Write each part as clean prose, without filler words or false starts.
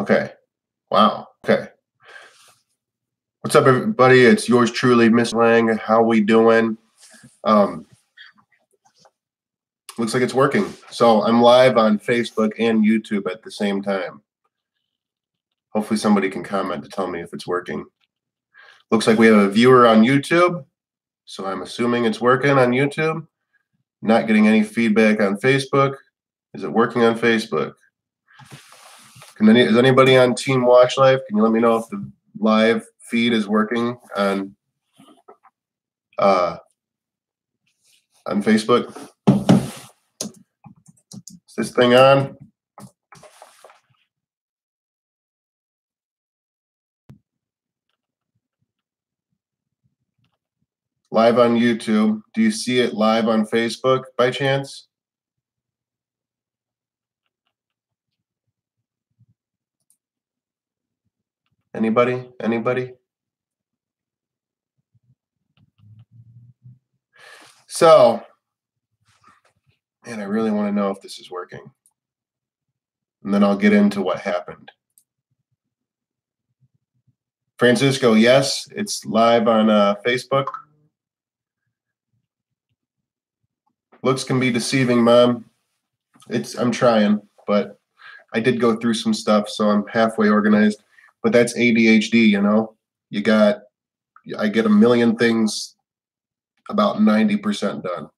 Okay. Wow. Okay. What's up, everybody? It's yours truly, Miss Lang. How we doing? Looks like it's working. So I'm live on Facebook and YouTube at the same time. Hopefully somebody can comment to tell me if it's working. Looks like we have a viewer on YouTube. So I'm assuming it's working on YouTube. Not getting any feedback on Facebook. Is it working on Facebook? Is anybody on Team Watch Live? Can you let me know if the live feed is working on Facebook? Is this thing on? Live on YouTube. Do you see it live on Facebook by chance? Anybody? Anybody? So, man, I really want to know if this is working. And then I'll get into what happened. Francisco, yes, it's live on Facebook. Looks can be deceiving, Mom. I'm trying, but I did go through some stuff, so I'm halfway organized. But that's ADHD, you know? I get a million things about 90% done.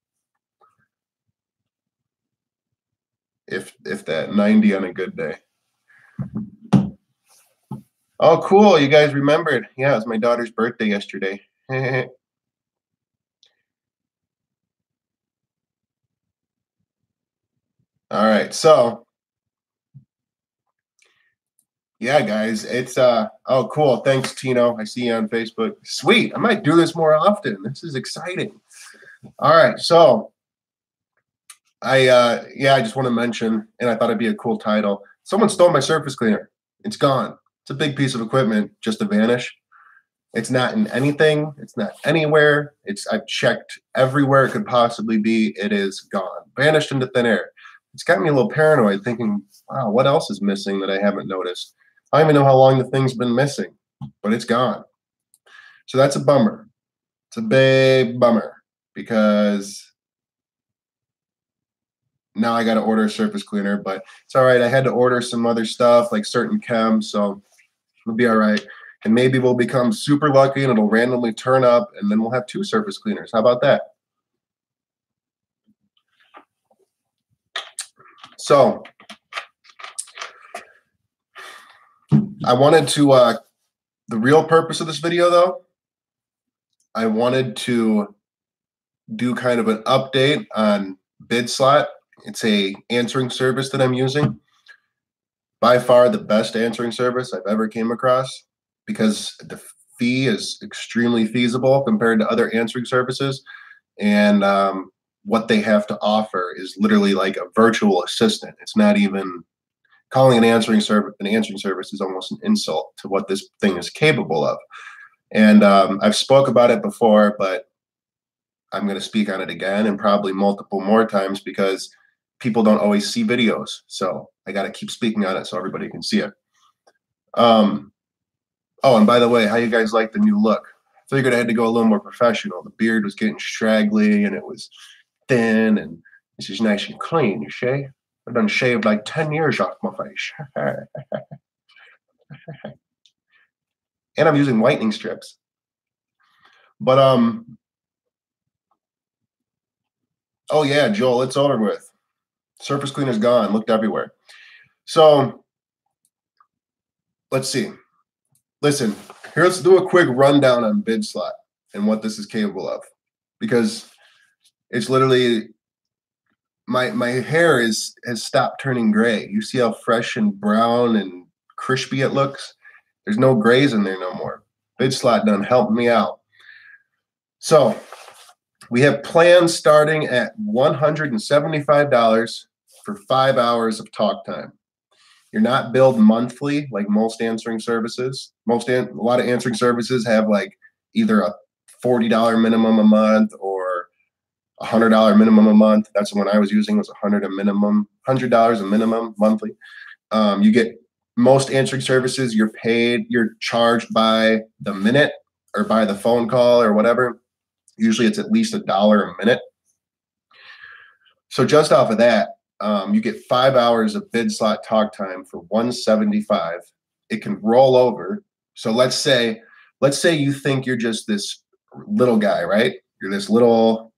If that, 90 on a good day. Oh, cool. You guys remembered. Yeah, it was my daughter's birthday yesterday. All right. So, yeah, guys, it's oh, cool. Thanks, Tino. I see you on Facebook. Sweet. I might do this more often. This is exciting. All right. So, I just want to mention, and I thought it'd be a cool title. Someone stole my surface cleaner. It's gone. It's a big piece of equipment just to vanish. It's not in anything. It's not anywhere. I've checked everywhere it could possibly be. It is gone. Vanished into thin air. It's got me a little paranoid thinking, wow, what else is missing that I haven't noticed? I don't even know how long the thing's been missing, but it's gone. So that's a bummer. It's a big bummer because now I got to order a surface cleaner, but it's all right. I had to order some other stuff like certain chems, so it'll be all right. And maybe we'll become super lucky and it'll randomly turn up and then we'll have 2 surface cleaners. How about that? So I wanted to, the real purpose of this video though, I wanted to do kind of an update on BidSlot. It's a answering service that I'm using. By far the best answering service I've ever came across because the fee is extremely feasible compared to other answering services. And what they have to offer is literally like a virtual assistant. It's not even calling an answering service. An answering service is almost an insult to what this thing is capable of. And I've spoke about it before, but I'm going to speak on it again and probably multiple more times because people don't always see videos. So I got to keep speaking on it so everybody can see it. Oh, and by the way, how you guys like the new look? I figured I had to go a little more professional. The beard was getting straggly and it was thin, and this is nice and clean, you see? I've done shaved like 10 years off my face. And I'm using whitening strips. But oh yeah, Joel, it's over with. Surface cleaner's gone, looked everywhere. So let's see. Listen, here, let's do a quick rundown on BidSlot and what this is capable of. Because it's literally, my hair has stopped turning gray. You see how fresh and brown and crispy it looks? There's no grays in there no more. BidSlot done helped me out. So we have plans starting at $175 for 5 hours of talk time. You're not billed monthly like most answering services. A lot of answering services have like either a $40 minimum a month or $100 minimum a month. That's the one I was using, was $100 a minimum, $100 a minimum monthly. You get most answering services, you're charged by the minute or by the phone call or whatever. Usually it's at least $1 a minute. So just off of that, you get 5 hours of bid slot talk time for $175. It can roll over. So let's say you think you're just this little guy, right? You're this little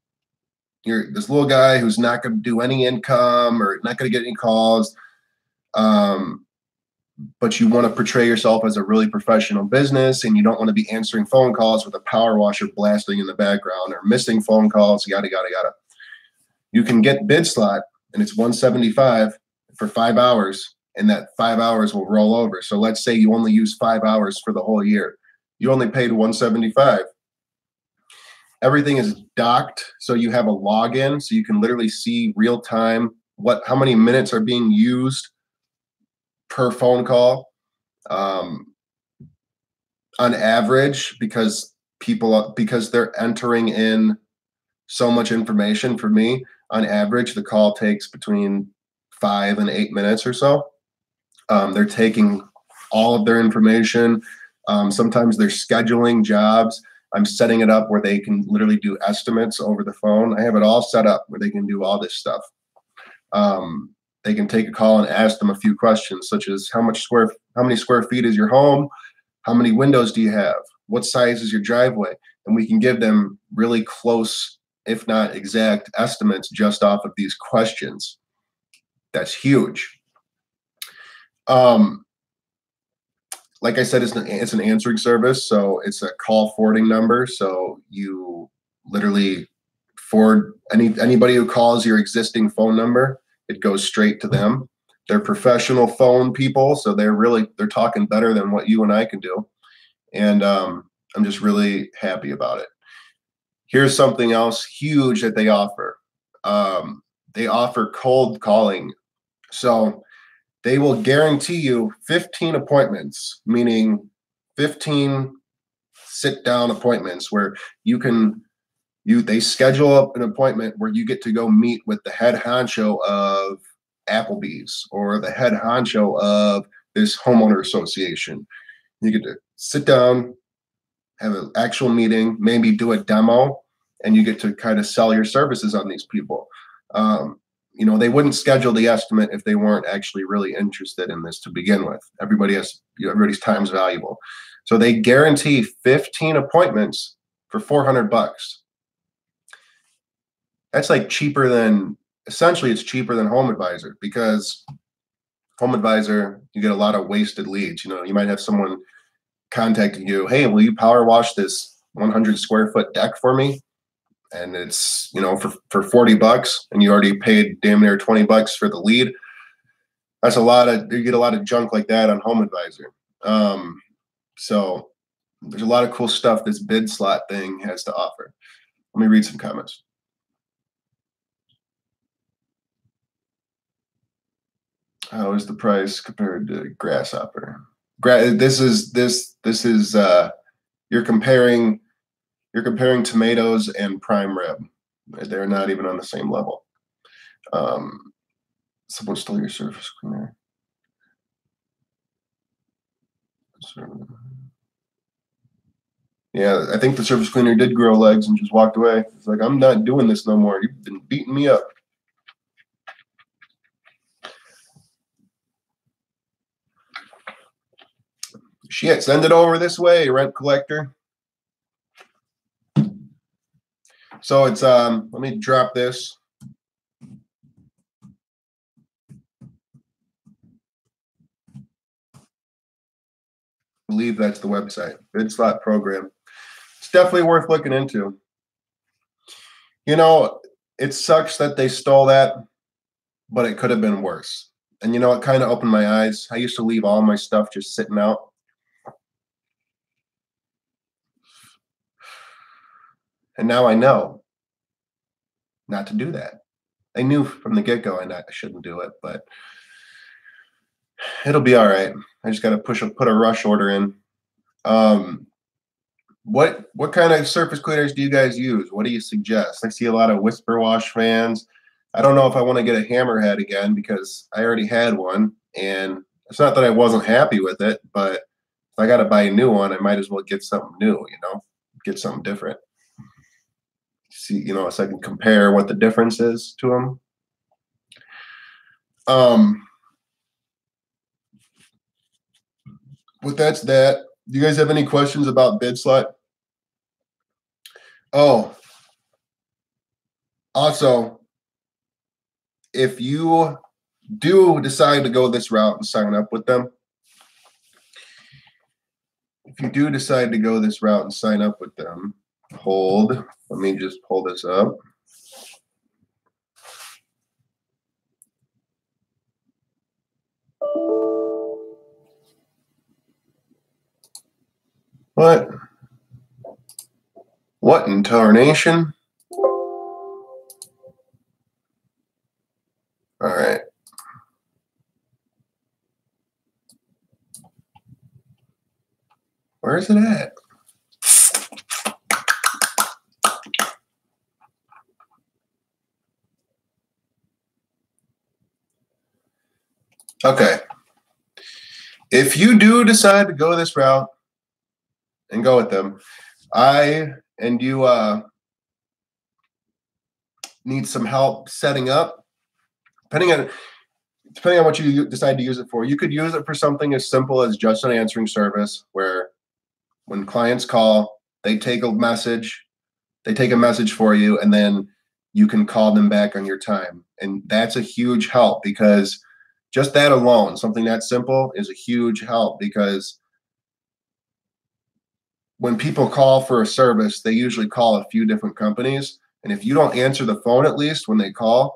guy who's not going to do any income or not going to get any calls. But you want to portray yourself as a really professional business, and you don't want to be answering phone calls with a power washer blasting in the background or missing phone calls, yada, yada, yada. You can get bid slot, and it's $175 for 5 hours, and that 5 hours will roll over. So let's say you only use 5 hours for the whole year. You only paid $175. Everything is docked, so you have a login, so you can literally see real time how many minutes are being used per phone call. On average, because they're entering in so much information. For me, on average, the call takes between 5 and 8 minutes or so. They're taking all of their information. Sometimes they're scheduling jobs. I'm setting it up where they can literally do estimates over the phone. I have it all set up where they can do all this stuff. They can take a call and ask them a few questions, such as how many square feet is your home? How many windows do you have? What size is your driveway? And we can give them really close, if not exact, estimates just off of these questions. That's huge. Like I said, it's an answering service, so it's a call forwarding number. So you literally forward anybody who calls your existing phone number, it goes straight to them. They're professional phone people, so they're talking better than what you and I can do. And I'm just really happy about it. Here's something else huge that they offer. They offer cold calling. So they will guarantee you 15 appointments, meaning 15 sit-down appointments where they schedule up an appointment where you get to go meet with the head honcho of Applebee's or the head honcho of this homeowner association. You get to sit down, have an actual meeting, maybe do a demo, and you get to kind of sell your services on these people. They wouldn't schedule the estimate if they weren't actually really interested in this to begin with. Everybody's time's valuable. So they guarantee 15 appointments for $400. That's like essentially it's cheaper than Home Advisor, because Home Advisor, you get a lot of wasted leads. You might have someone contacting you, hey, will you power wash this 100 square foot deck for me? And it's, for $40, and you already paid damn near $20 for the lead. That's you get a lot of junk like that on Home Advisor. So there's a lot of cool stuff this bid slot thing has to offer. Let me read some comments. How is the price compared to Grasshopper? This is you're comparing tomatoes and prime rib. They're not even on the same level. Someone stole your surface cleaner. Yeah, I think the surface cleaner did grow legs and just walked away. It's like, I'm not doing this no more. You've been beating me up. Shit, send it over this way, rent collector. So it's let me drop this. I believe that's the website, bid slot program. It's definitely worth looking into. It sucks that they stole that, but it could have been worse. And it kind of opened my eyes. I used to leave all my stuff just sitting out. And now I know not to do that. I knew from the get-go I shouldn't do it, but it'll be all right. I just got to put a rush order in. What kind of surface cleaners do you guys use? What do you suggest? I see a lot of Whisper Wash fans. I don't know if I want to get a Hammerhead again, because I already had one and It's not that I wasn't happy with it, but if I got to buy a new one, I might as well get something new, get something different. See, so I can compare what the difference is to them. With that's that. Do you guys have any questions about BidSlot? Oh, also, if you do decide to go this route and sign up with them, hold. Let me just pull this up. What in tarnation? All right. Where is it at? Okay. If you do decide to go this route and go with them, you need some help setting up, depending on what you decide to use it for. You could use it for something as simple as just an answering service, where when clients call, they take a message for you, and then you can call them back on your time. And that's a huge help, because just that alone, something that simple, is a huge help, because when people call for a service, they usually call a few different companies. And if you don't answer the phone, at least when they call,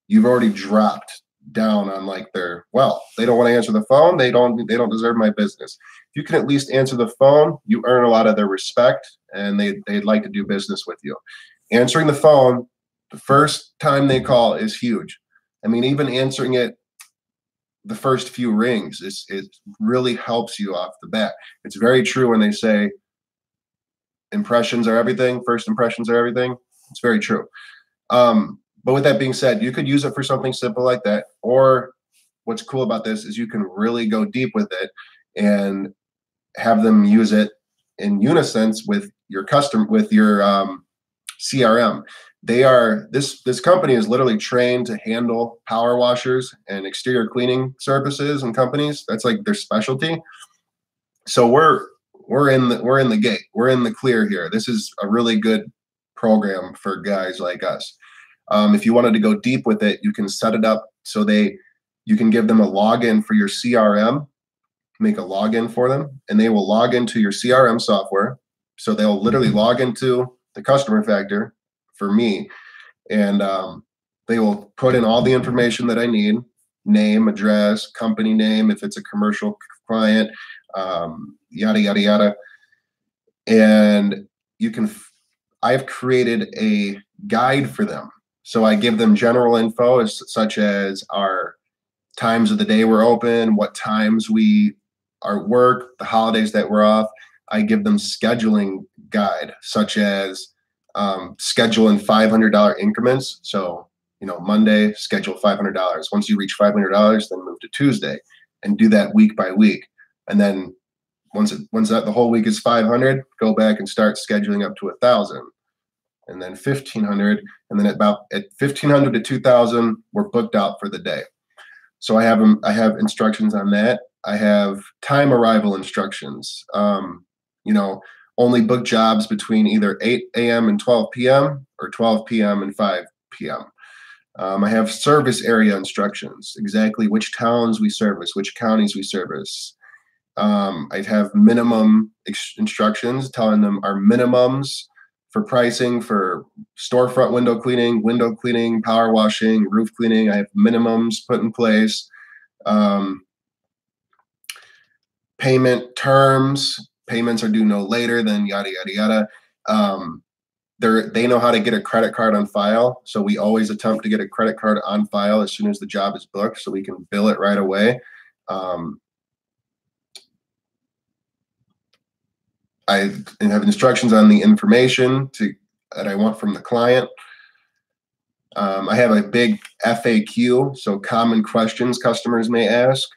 you've already dropped down on like they don't want to answer the phone. They don't deserve my business. If you can at least answer the phone, you earn a lot of their respect, and they'd like to do business with you. Answering the phone the first time they call is huge. I mean, even answering it the first few rings, it really helps you off the bat. It's very true when they say impressions are everything. First impressions are everything. It's very true. But with that being said, you could use it for something simple like that. Or what's cool about this is you can really go deep with it and have them use it in unison with your CRM. This company is literally trained to handle power washers and exterior cleaning services and companies. That's like their specialty. So we're in the gate. We're in the clear here. This is a really good program for guys like us. If you wanted to go deep with it, you can set it up so you can give them a login for your CRM, make a login for them, and they will log into your CRM software. So they'll literally log into the Customer Factor for me, and they will put in all the information that I need: name, address, company name, if it's a commercial client, yada, yada, yada. And I've created a guide for them. So I give them general info such as our times of the day we're open, what times we are work, the holidays that we're off. I give them scheduling guide, such as scheduling $500 increments. So, Monday, schedule $500. Once you reach $500, then move to Tuesday and do that week by week. And then once the whole week is 500, go back and start scheduling up to 1,000. And then 1,500, and then at 1,500 to 2,000, we're booked out for the day. So I have instructions on that. I have time arrival instructions. Only book jobs between either 8 a.m. and 12 p.m. or 12 p.m. and 5 p.m. I have service area instructions, exactly which towns we service, which counties we service. I have minimum instructions telling them our minimums for pricing for storefront window cleaning, power washing, roof cleaning. I have minimums put in place. Payment terms. Payments are due no later than yada, yada, yada. They know how to get a credit card on file. So we always attempt to get a credit card on file as soon as the job is booked, so we can bill it right away. I have instructions on the information that I want from the client. I have a big FAQ, so common questions customers may ask.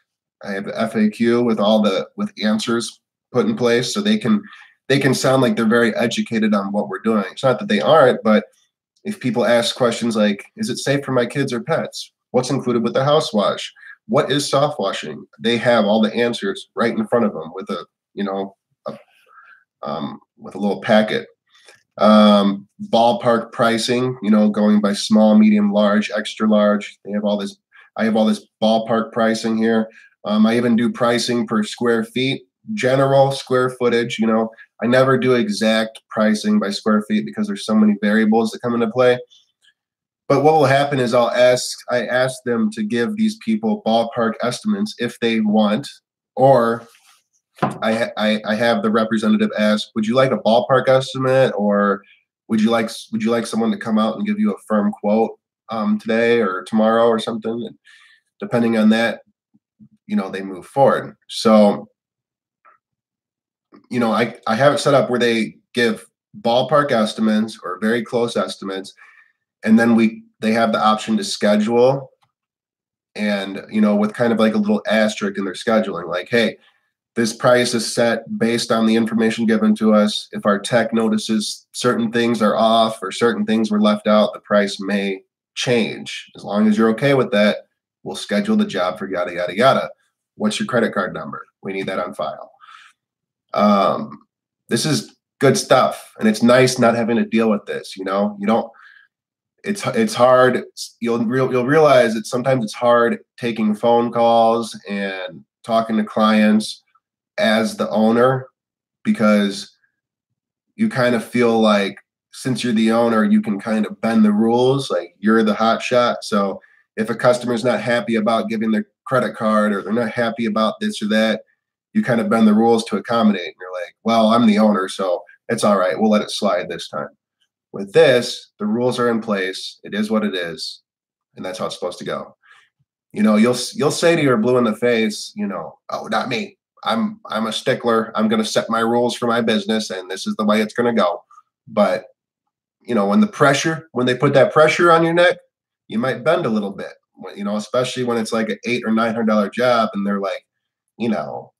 I have the FAQ with with answers put in place, so they can sound like they're very educated on what we're doing. It's not that they aren't, but if people ask questions like, is it safe for my kids or pets? What's included with the house wash? What is soft washing? They have all the answers right in front of them with a, with a little packet. Ballpark pricing, going by small, medium, large, extra large. They have all this. I have all this ballpark pricing here. I even do pricing per square feet, general square footage. I never do exact pricing by square feet because there's so many variables that come into play. But what will happen is I ask them to give these people ballpark estimates if they want, or I have the representative ask, would you like a ballpark estimate, or would you like someone to come out and give you a firm quote today or tomorrow or something? And depending on that, they move forward. So, I have it set up where they give ballpark estimates or very close estimates, and then they have the option to schedule, and with kind of like a little asterisk in their scheduling, like, hey, this price is set based on the information given to us. If our tech notices certain things are off or certain things were left out, the price may change. As long as you're okay with that, we'll schedule the job for yada, yada, yada. What's your credit card number? We need that on file. This is good stuff. And it's nice not having to deal with this. You don't, it's hard. You'll realize that sometimes it's hard taking phone calls and talking to clients as the owner, because you kind of feel like, since you're the owner, you can kind of bend the rules, like you're the hot shot. So if a customer's not happy about giving their credit card, or they're not happy about this or that, you kind of bend the rules to accommodate. And you're like, well, I'm the owner, so it's all right. We'll let it slide this time. With this, the rules are in place. It is what it is, and that's how it's supposed to go. You'll say to your blue in the face, oh, not me. I'm a stickler. I'm going to set my rules for my business, and this is the way it's going to go. But when they put that pressure on your neck, you might bend a little bit. Especially when it's like an $800 or $900 job, and they're like, do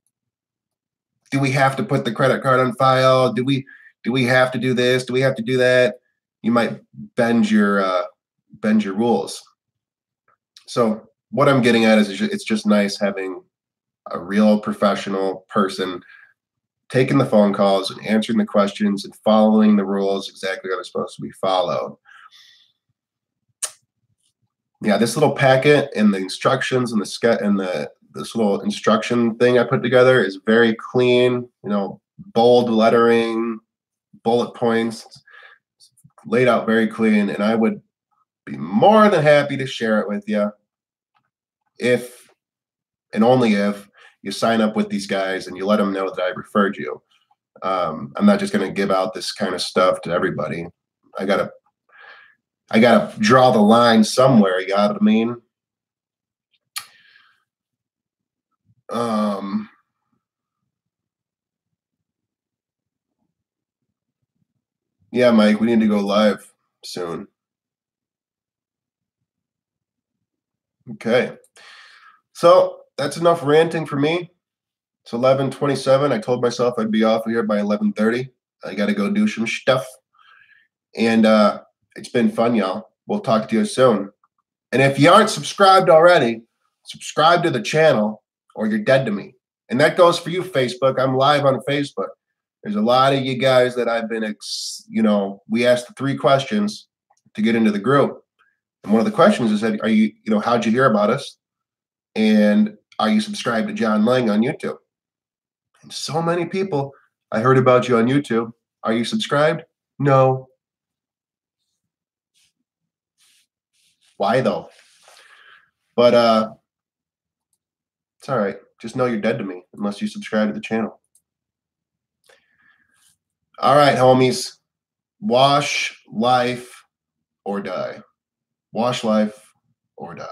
we have to put the credit card on file? Do we have to do this? Do we have to do that? You might bend your rules. So what I'm getting at is it's just nice having a real professional person taking the phone calls and answering the questions and following the rules exactly how they're supposed to be followed. Yeah, this little packet and the instructions and this little instruction thing I put together is very clean, bold lettering, bullet points, laid out very clean, and I would be more than happy to share it with you if and only if you sign up with these guys and you let them know that I referred you. I'm not just going to give out this kind of stuff to everybody. I gotta draw the line somewhere. You got what I mean? Yeah, Mike, we need to go live soon. Okay. So that's enough ranting for me. It's 11:27. I told myself I'd be off of here by 11:30. I got to go do some stuff. And it's been fun, y'all. We'll talk to you soon. And if you aren't subscribed already, subscribe to the channel or you're dead to me. And that goes for you, Facebook. I'm live on Facebook. There's a lot of you guys that I've been, we asked the 3 questions to get into the group. And one of the questions is, are you, how'd you hear about us? And are you subscribed to John Lang on YouTube? And so many people, I heard about you on YouTube. Are you subscribed? No. Why though? But it's all right. Just know you're dead to me unless you subscribe to the channel. All right, homies. Wash life or die. Wash life or die.